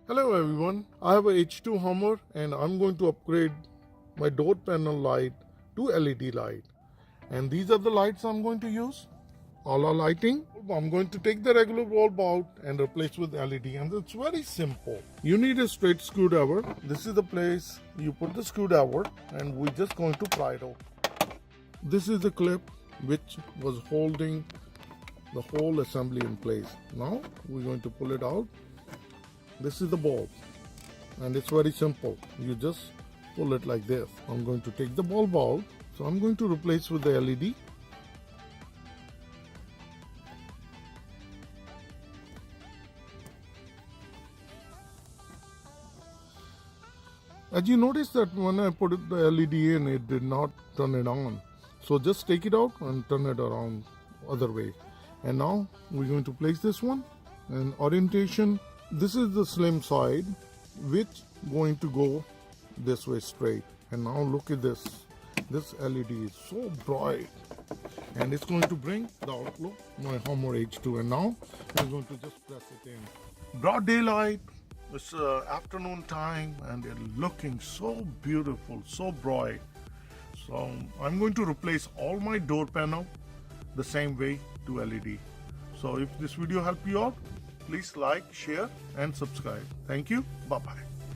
Hello everyone, I have a H2 Hummer and I'm going to upgrade my door panel light to LED light. And these are the lights I'm going to use. All our lighting. I'm going to take the regular bulb out and replace with LED, and it's very simple. You need a straight screwdriver. This is the place you put the screwdriver and we're just going to pry it out. This is the clip which was holding the whole assembly in place. Now we're going to pull it out. This is the bulb and it's very simple. You just pull it like this. I'm going to take the bulb out. So I'm going to replace with the LED. As you notice that when I put the LED in, it did not turn it on. So just take it out and turn it around other way. And now we're going to place this one and orientation. This is the slim side which going to go this way straight. And now look at this. This LED is so bright and it's going to bring the outlook my Hummer H2. And now we're going to just press it in. Broad daylight. It's afternoon time and it's looking so beautiful, so bright. So I'm going to replace all my door panel the same way to LED. So if this video helped you out, please like, share and subscribe. Thank you. Bye-bye.